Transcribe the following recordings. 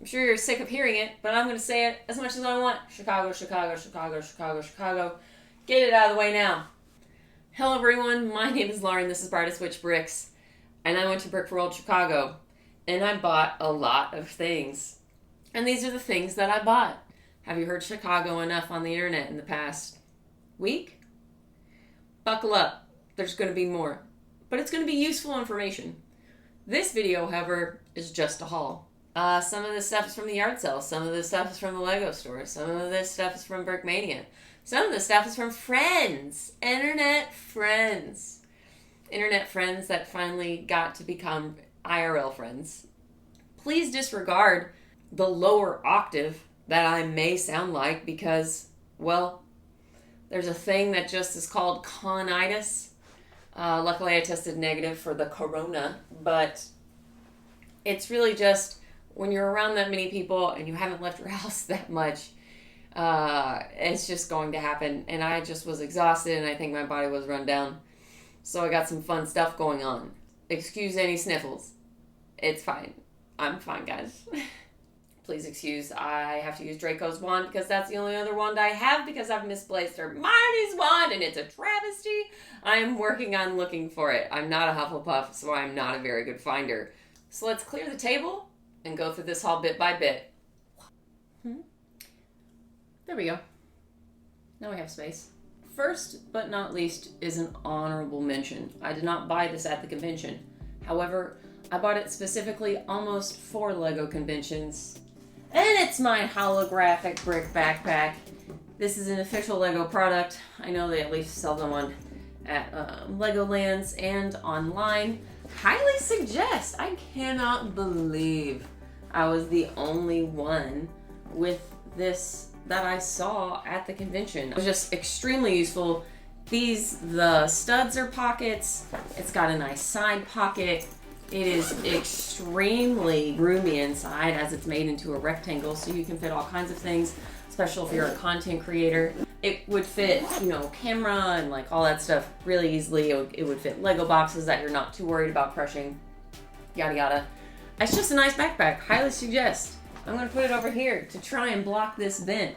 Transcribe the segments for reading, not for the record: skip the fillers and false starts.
I'm sure you're sick of hearing it, but I'm going to say it as much as I want. Chicago, Chicago, Chicago, Chicago, Chicago. Get it out of the way now. Hello everyone, my name is Lauren, this is Brightest Witch Bricks, and I went to Brickworld Chicago, and I bought a lot of things. And these are the things that I bought. Have you heard Chicago enough on the internet in the past week? Buckle up, there's going to be more. But it's going to be useful information. This video, however, is just a haul. Some of this stuff is from the yard sale. Some of this stuff is from the Lego store. Some of this stuff is from Brickmania. Some of this stuff is from friends. Internet friends. Internet friends that finally got to become IRL friends. Please disregard the lower octave that I may sound like because, well, there's a thing that just is called conitis. Luckily I tested negative for the corona, but it's really just when you're around that many people and you haven't left your house that much, it's just going to happen. And I just was exhausted and I think my body was run down. So I got some fun stuff going on. Excuse any sniffles. It's fine. I'm fine, guys. Please excuse, I have to use Draco's wand because that's the only other wand I have because I've misplaced Hermione's wand and it's a travesty. I am working on looking for it. I'm not a Hufflepuff, so I'm not a very good finder. So let's clear the table and go through this haul bit by bit. There we go. Now we have space. First but not least is an honorable mention. I did not buy this at the convention. However, I bought it specifically almost for Lego conventions. And it's my holographic brick backpack. This is an official Lego product. I know they at least sell them on at Legolands and online. Highly suggest. I cannot believe I was the only one with this that I saw at the convention. It was just extremely useful. The studs are pockets. It's got a nice side pocket. It is extremely roomy inside as it's made into a rectangle, so you can fit all kinds of things, especially if you're a content creator. It would fit, camera and like all that stuff really easily. It would fit Lego boxes that you're not too worried about crushing, yada yada. It's just a nice backpack. Highly suggest. I'm going to put it over here to try and block this vent.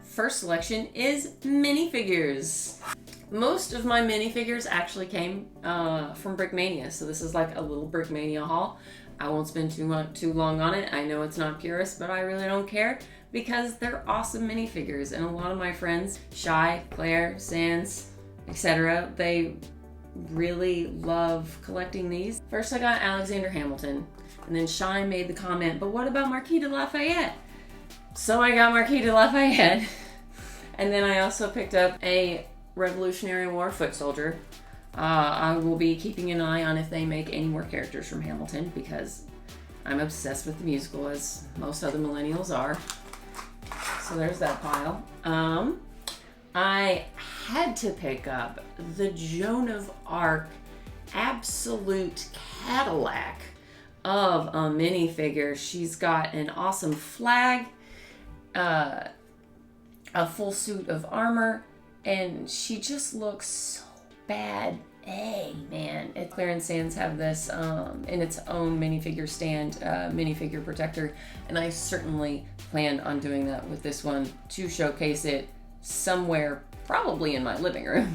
First selection is minifigures. Most of my minifigures actually came from Brickmania, so this is like a little Brickmania haul. I won't spend too long on it. I know it's not purist, but I really don't care because they're awesome minifigures, and a lot of my friends, Shy, Claire, Sans, etc., they really love collecting these. First I got Alexander Hamilton, and then Shy made the comment, but what about Marquis de Lafayette? So I got Marquis de Lafayette, and then I also picked up a Revolutionary War foot soldier. I will be keeping an eye on if they make any more characters from Hamilton because I'm obsessed with the musical, as most other millennials are. So there's that pile. I had to pick up the Joan of Arc absolute Cadillac of a minifigure. She's got an awesome flag, a full suit of armor, and she just looks so bad. Hey, man. Claire and Sans have this in its own minifigure stand, minifigure protector, and I certainly plan on doing that with this one to showcase it somewhere, probably in my living room.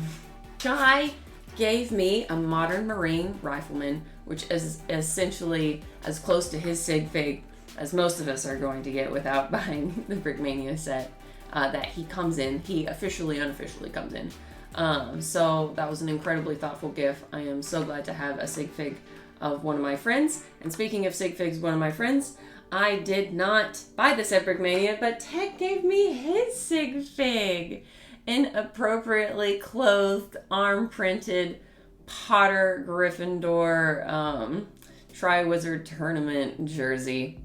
Shy gave me a modern Marine rifleman, which is essentially as close to his sig fig as most of us are going to get without buying the Brickmania set. That he comes in. He unofficially comes in. So that was an incredibly thoughtful gift. I am so glad to have a sig fig of one of my friends. And speaking of sig figs, one of my friends, I did not buy this at Brickmania, but Tech gave me his sig fig. An appropriately clothed, arm-printed Potter Gryffindor Tri-Wizard Tournament jersey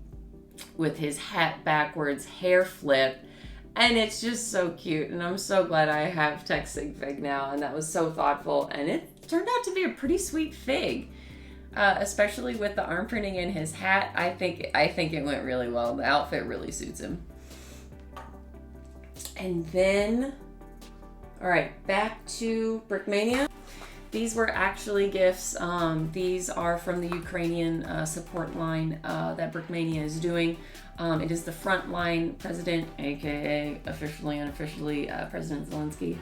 with his hat backwards, hair flip. And it's just so cute, and I'm so glad I have Tech sig fig now, and that was so thoughtful, and it turned out to be a pretty sweet fig, especially with the arm printing in his hat. I think it went really well. The outfit really suits him. And then, all right, back to Brickmania. These were actually gifts. These are from the Ukrainian support line that Brickmania is doing. It is the Frontline President, aka officially, unofficially, President Zelensky.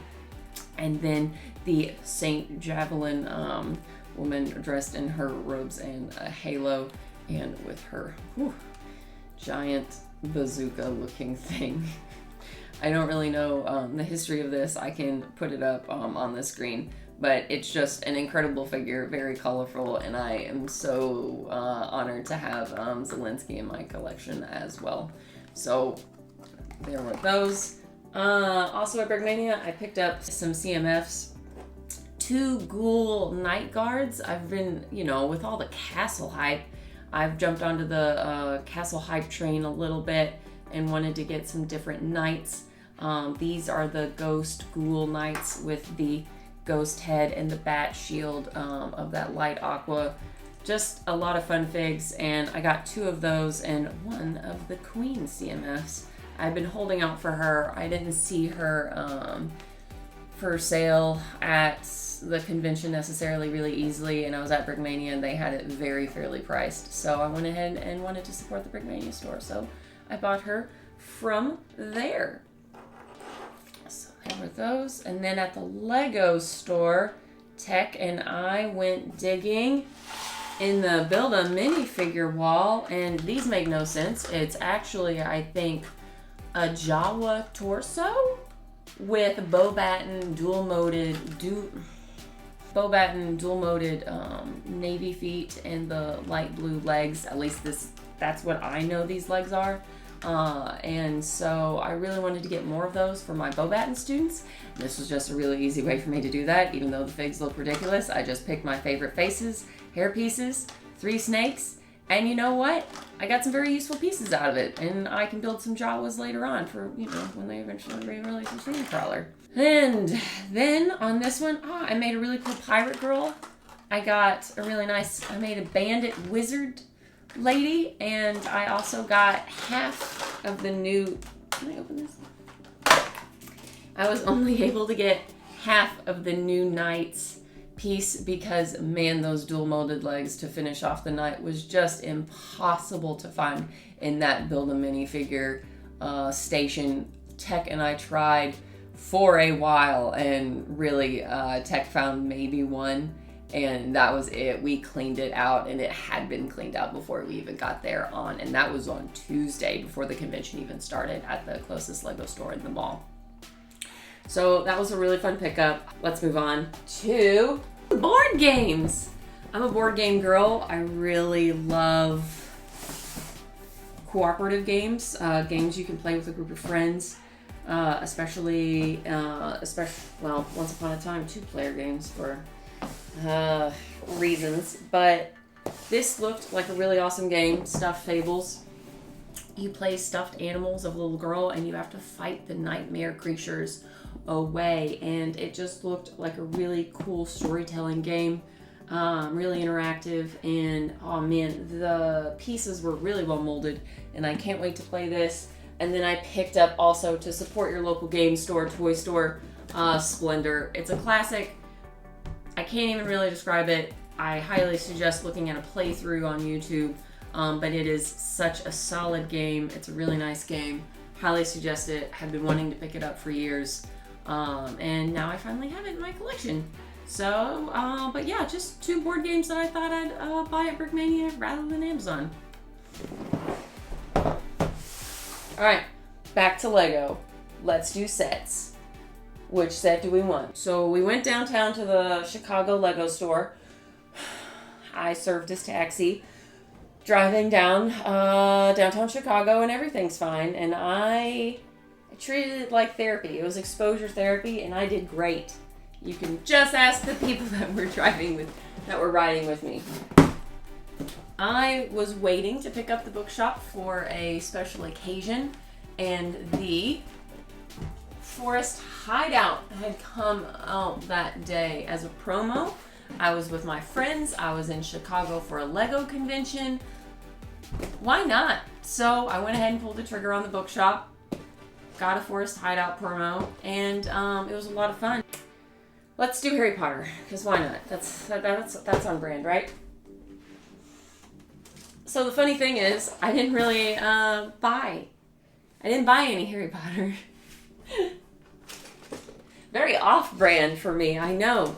And then the Saint Javelin woman dressed in her robes and a halo and with her giant bazooka looking thing. I don't really know the history of this. I can put it up on the screen, but it's just an incredible figure, very colorful, and I am so honored to have Zelensky in my collection as well. So there were those. Also at Brickmania, I picked up some CMFs, 2 ghoul night guards. I've been, you know, with all the castle hype, I've jumped onto the castle hype train a little bit and wanted to get some different knights. These are the ghost ghoul knights with the ghost head and the bat shield of that light aqua. Just a lot of fun figs, and I got 2 of those and 1 of the queen CMFs. I've been holding out for her. I didn't see her for sale at the convention necessarily really easily, and I was at Brickmania and they had it very fairly priced. So I went ahead and wanted to support the Brickmania store, so I bought her from there. So there were those. And then at the Lego store, Tech and I went digging in the Build a Minifigure wall, and these make no sense. It's actually, I think, a Jawa torso with bow-batten dual-moded navy feet and the light blue legs. At least that's what I know these legs are. And so I really wanted to get more of those for my bow-batten students. This was just a really easy way for me to do that, even though the figs look ridiculous. I just picked my favorite faces, hair pieces, 3 snakes, and you know what? I got some very useful pieces out of it, and I can build some Jawas later on for, you know, when they eventually re-release the Steam Crawler. And then on this one, I made a really cool pirate girl. I made a bandit wizard lady, and I also got half of the new, can I open this? I was only able to get half of the new knight's piece because, man, those dual molded legs to finish off the knight was just impossible to find in that Build a Minifigure station. Tech and I tried for a while, and really Tech found maybe one, and that was it. We cleaned it out, and it had been cleaned out before we even got there and that was on Tuesday before the convention even started at the closest Lego store in the mall. So that was a really fun pickup. Let's move on to board games. I'm a board game girl. I really love cooperative games, games you can play with a group of friends, especially, well, once upon a time, 2-player games for reasons. But this looked like a really awesome game, Stuffed Fables. You play stuffed animals of a little girl, and you have to fight the nightmare creatures away, and it just looked like a really cool storytelling game, really interactive, and oh man, the pieces were really well molded, and I can't wait to play this. And then I picked up also, to support your local game store, toy store, Splendor. It's a classic. I can't even really describe it. I highly suggest looking at a playthrough on YouTube, but it is such a solid game. It's a really nice game. Highly suggest it. I've been wanting to pick it up for years. And now I finally have it in my collection. So, but yeah, just 2 board games that I thought I'd buy at Brickmania rather than Amazon. Alright, back to Lego. Let's do sets. Which set do we want? So we went downtown to the Chicago Lego store. I served as taxi, driving down downtown Chicago, and everything's fine. And I treated it like therapy. It was exposure therapy, and I did great. You can just ask the people that were riding with me. I was waiting to pick up the bookshop for a special occasion, and the Forest Hideout had come out that day as a promo. I was with my friends. I was in Chicago for a Lego convention. Why not? So I went ahead and pulled the trigger on the bookshop, got a Forest Hideout promo, and it was a lot of fun. Let's do Harry Potter, because why not? That's on brand, right? So the funny thing is, I didn't really buy any Harry Potter. Very off-brand for me, I know.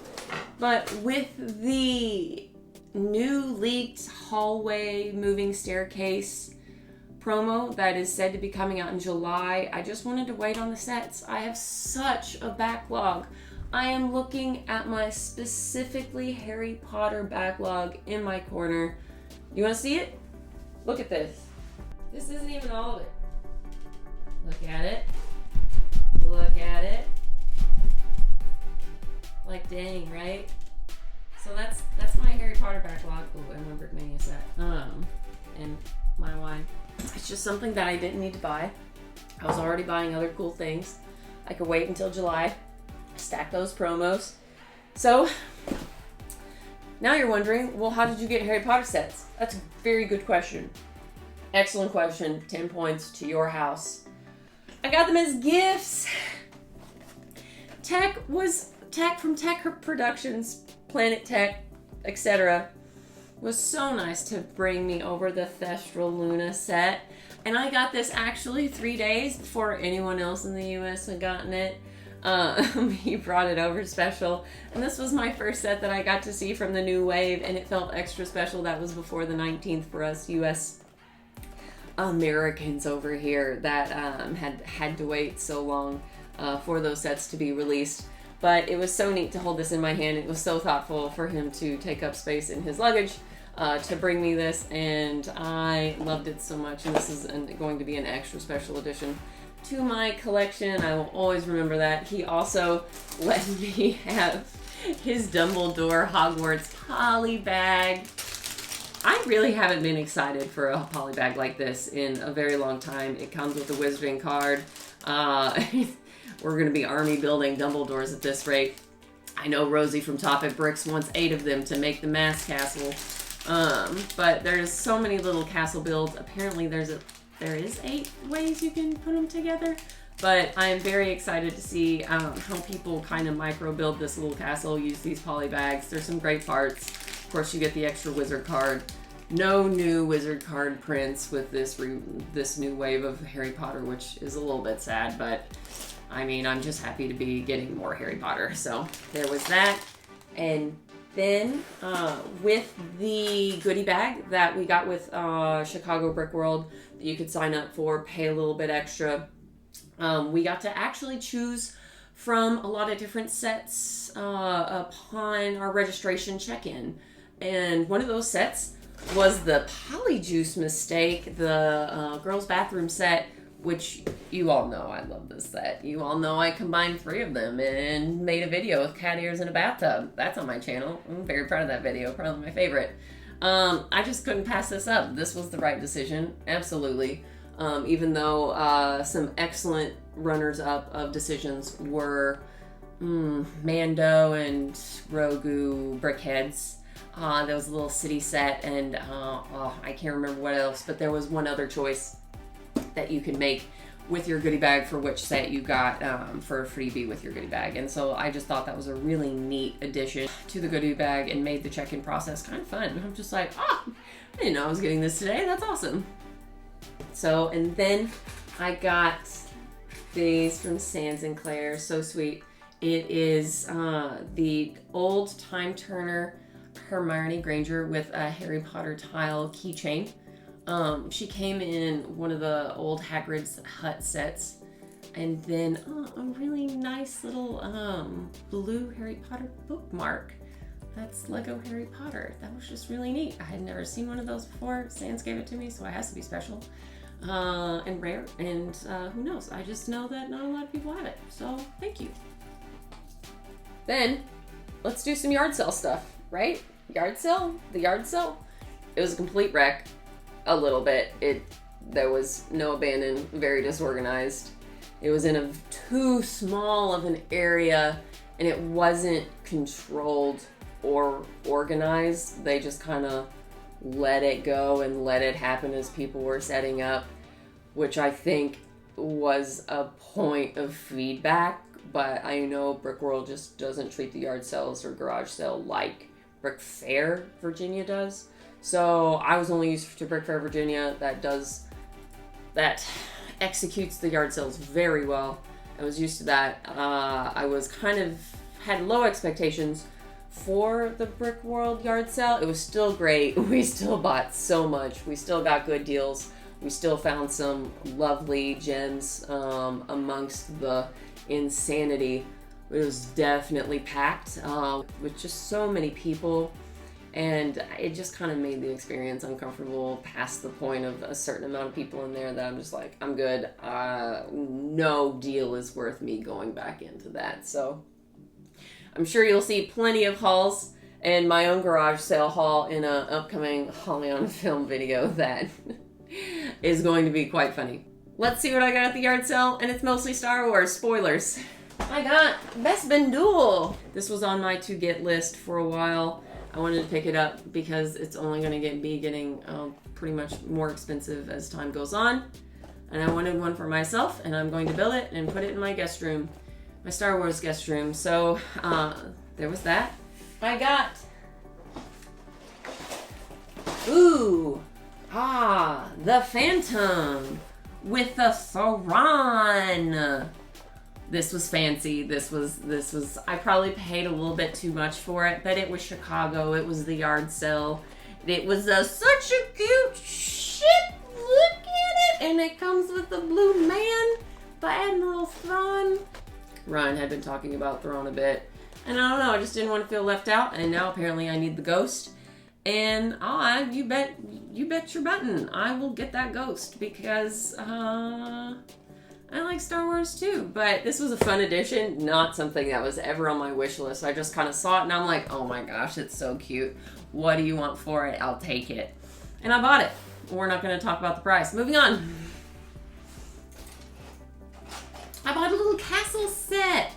But with the new leaked hallway moving staircase promo that is said to be coming out in July, I just wanted to wait on the sets. I have such a backlog. I am looking at my specifically Harry Potter backlog in my corner. You want to see it? Look at this. This isn't even all of it. Look at it. Look at it. Like, dang, right? So that's my Harry Potter backlog. Oh, and my Brickmania set. And my wine. It's just something that I didn't need to buy. I was already buying other cool things. I could wait until July, stack those promos. So, now you're wondering, well, how did you get Harry Potter sets? That's a very good question. Excellent question. 10 points to your house. I got them as gifts. Tech from Tech Productions, Planet Tech, etc. was so nice to bring me over the Thestral Luna set. And I got this actually 3 days before anyone else in the US had gotten it. He brought it over special. And this was my first set that I got to see from the new wave, and it felt extra special. That was before the 19th for us US Americans over here that had to wait so long for those sets to be released. But it was so neat to hold this in my hand. It was so thoughtful for him to take up space in his luggage to bring me this, and I loved it so much. And this is going to be an extra special edition to my collection. I will always remember that. He also let me have his Dumbledore Hogwarts poly bag. I really haven't been excited for a poly bag like this in a very long time. It comes with a wizarding card. We're going to be army building Dumbledores at this rate. I know Rosie from Top at Bricks wants 8 of them to make the mass castle. But there's so many little castle builds. Apparently there is 8 ways you can put them together. But I'm very excited to see how people kind of micro build this little castle, use these poly bags. There's some great parts. Of course, you get the extra wizard card. No new wizard card prints with this new wave of Harry Potter, which is a little bit sad, but I mean, I'm just happy to be getting more Harry Potter. So there was that. And then with the goodie bag that we got with Chicago Brickworld that you could sign up for, pay a little bit extra, we got to actually choose from a lot of different sets upon our registration check-in. And one of those sets was the Polyjuice Mistake, the girls' bathroom set, which you all know I love this set. You all know I combined 3 of them and made a video with cat ears in a bathtub. That's on my channel. I'm very proud of that video. Probably my favorite. I just couldn't pass this up. This was the right decision. Absolutely. Even though some excellent runners-up of decisions were Mando and Grogu Brickheads. There was a little city set, and I can't remember what else, but there was one other choice that you could make with your goodie bag for which set you got for a freebie with your goodie bag. And so I just thought that was a really neat addition to the goodie bag and made the check-in process kind of fun. I'm just like, I didn't know I was getting this today. That's awesome. So, and then I got these from Sans and Claire. So sweet. It is the old Time Turner Hermione Granger with a Harry Potter tile keychain. She came in one of the old Hagrid's Hut sets, and then a really nice little blue Harry Potter bookmark. That's Lego Harry Potter. That was just really neat. I had never seen one of those before. Sans gave it to me, so it has to be special and rare, and who knows? I just know that not a lot of people have it, so thank you. Then, let's do some yard sale stuff, right? Yard sale? The yard sale? It was a complete wreck. A little bit. There was no abandon, very disorganized. It was in too small of an area, and it wasn't controlled or organized. They just kind of let it go and let it happen as people were setting up, which I think was a point of feedback but I know Brickworld just doesn't treat the yard sales or garage sale like Brick Fair Virginia does. So I was only used to Brick Fair Virginia that executes the yard sales very well. I was used to that. I was had low expectations for the Brickworld yard sale. It was still great. We still bought so much. We still got good deals. We still found some lovely gems amongst the insanity. It was definitely packed with just so many people, and it just kind of made the experience uncomfortable past the point of a certain amount of people in there that I'm just like, I'm good. No deal is worth me going back into that. So I'm sure you'll see plenty of hauls and my own garage sale haul in an upcoming Holly on Film video that is going to be quite funny. Let's see what I got at the yard sale, and it's mostly Star Wars. Spoilers. I got Bespin Duel. This was on my to-get list for a while. I wanted to pick it up because it's only going to be getting pretty much more expensive as time goes on. And I wanted one for myself, and I'm going to build it and put it in my guest room. My Star Wars guest room. So there was that. I got the Phantom with the Thrawn. This was fancy. This was I probably paid a little bit too much for it, but it was Chicago. It was the yard sale. It was such a cute ship. Look at it. And it comes with the blue man, the Admiral Thrawn. Ryan had been talking about Thrawn a bit, and I don't know, I just didn't want to feel left out, and now apparently I need the ghost, and you bet your button, I will get that ghost, because I like Star Wars too, but this was a fun addition, not something that was ever on my wish list. I just kind of saw it, and I'm like, oh my gosh, it's so cute. What do you want for it? I'll take it. And I bought it. We're not going to talk about the price. Moving on. I bought a little castle set.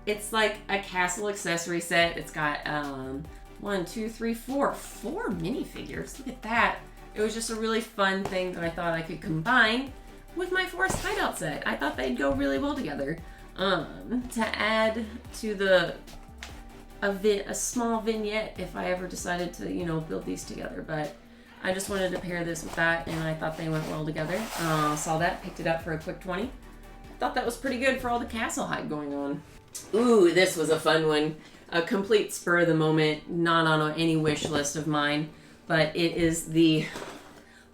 It's like a castle accessory set. It's got 4 minifigures. Look at that. It was just a really fun thing that I thought I could combine with my Forest Hideout set. I thought they'd go really well together. To add to a small vignette if I ever decided to, build these together. But I just wanted to pair this with that, and I thought they went well together. Saw that, picked it up for a quick 20. Thought that was pretty good for all the castle hype going on. Ooh, this was a fun one. A complete spur of the moment, not on any wish list of mine, but it is the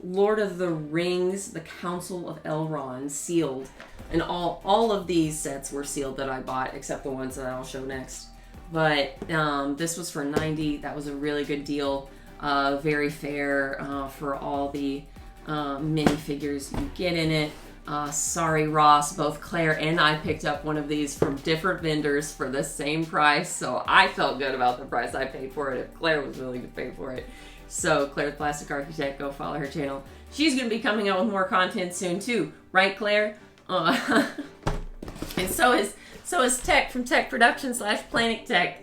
Lord of the Rings, the Council of Elrond, sealed. And all of these sets were sealed that I bought, except the ones that I'll show next. But this was for $90. That was a really good deal. Very fair for all the minifigures you get in it. Sorry, Ross, both Claire and I picked up one of these from different vendors for the same price, so I felt good about the price I paid for it if Claire was willing to pay for it. So, Claire's Plastic Architect, go follow her channel. She's going to be coming out with more content soon, too. Right, Claire? And so is Tech from Tech Production / Planet Tech.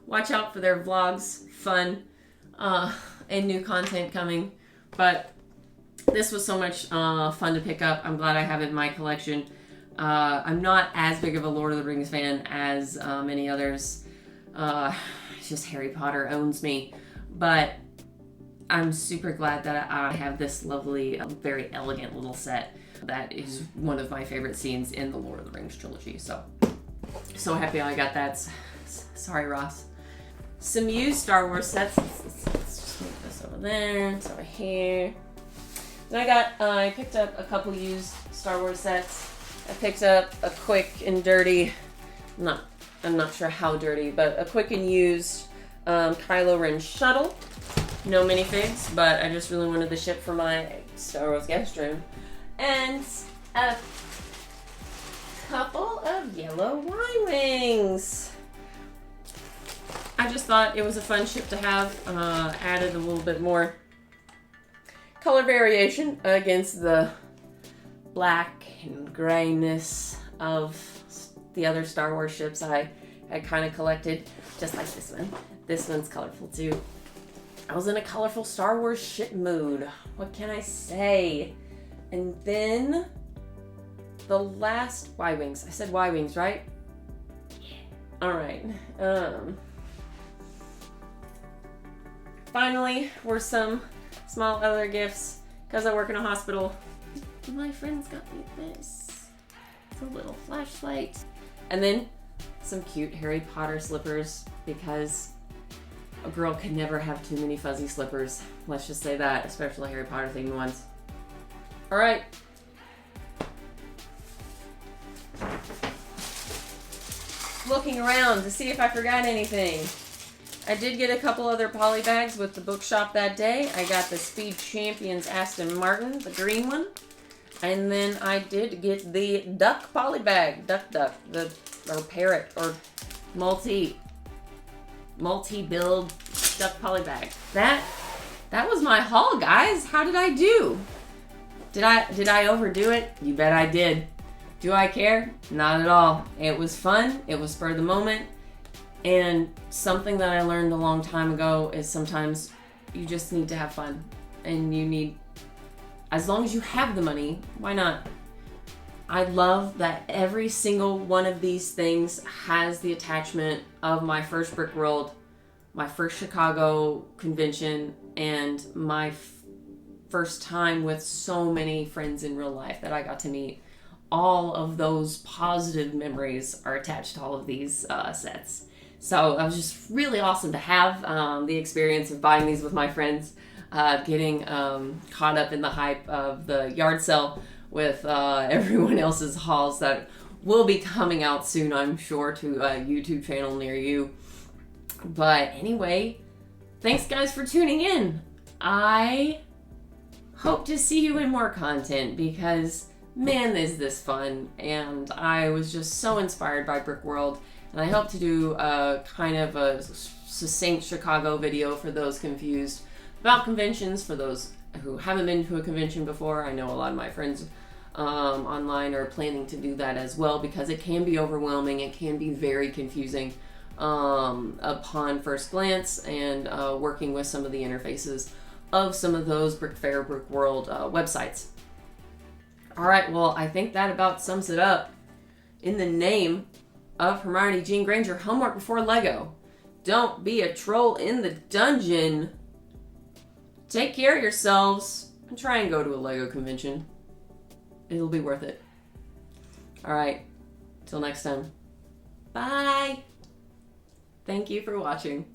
Watch out for their vlogs, fun, and new content coming. But this was so much fun to pick up. I'm glad I have it in my collection. I'm not as big of a Lord of the Rings fan as many others. It's just Harry Potter owns me. But I'm super glad that I have this lovely, very elegant little set that is one of my favorite scenes in the Lord of the Rings trilogy. So happy I got that. Sorry, Ross. Some used Star Wars sets. Let's just move this over there. It's over here. Then I picked up a couple used Star Wars sets. I picked up a quick and dirty, I'm not sure how dirty, but a quick and used Kylo Ren shuttle. No minifigs, but I just really wanted the ship for my Star Wars guest room. And a couple of yellow Y-Wings. I just thought it was a fun ship to have. Added a little bit more color variation against the black and grayness of the other Star Wars ships I kind of collected, just like this one. This one's colorful too. I was in a colorful Star Wars ship mood. What can I say? And then the last Y-Wings. I said Y-Wings, right? Alright. Finally, were some small other gifts. Because I work in a hospital. My friends got me this. It's a little flashlight. And then some cute Harry Potter slippers, because a girl can never have too many fuzzy slippers. Let's just say that, especially Harry Potter themed ones. Alright. Looking around to see if I forgot anything. I did get a couple other poly bags with the bookshop that day. I got the Speed Champions Aston Martin, the green one. And then I did get the duck poly bag. Duck, or parrot, or multi-build duck poly bag. That was my haul, guys. How did I do? Did I overdo it? You bet I did. Do I care? Not at all. It was fun. It was spur of the moment. And something that I learned a long time ago is sometimes you just need to have fun. And you need, as long as you have the money, why not? I love that every single one of these things has the attachment of my first Brickworld, my first Chicago convention, and my first time with so many friends in real life that I got to meet. All of those positive memories are attached to all of these sets. So it was just really awesome to have the experience of buying these with my friends, getting caught up in the hype of the yard sale with everyone else's hauls that will be coming out soon, I'm sure, to a YouTube channel near you. But anyway, thanks guys for tuning in. I hope to see you in more content, because man, is this fun. And I was just so inspired by Brickworld. And I hope to do a kind of a succinct Chicago video for those confused about conventions, for those who haven't been to a convention before. I know a lot of my friends online are planning to do that as well, because it can be overwhelming. It can be very confusing upon first glance, and working with some of the interfaces of some of those Brick Fair, Brickworld websites. Alright, well, I think that about sums it up. In the name of Hermione Jean Granger, homework before Lego. Don't be a troll in the dungeon. Take care of yourselves, and try and go to a Lego convention. It'll be worth it. Alright, till next time. Bye! Thank you for watching.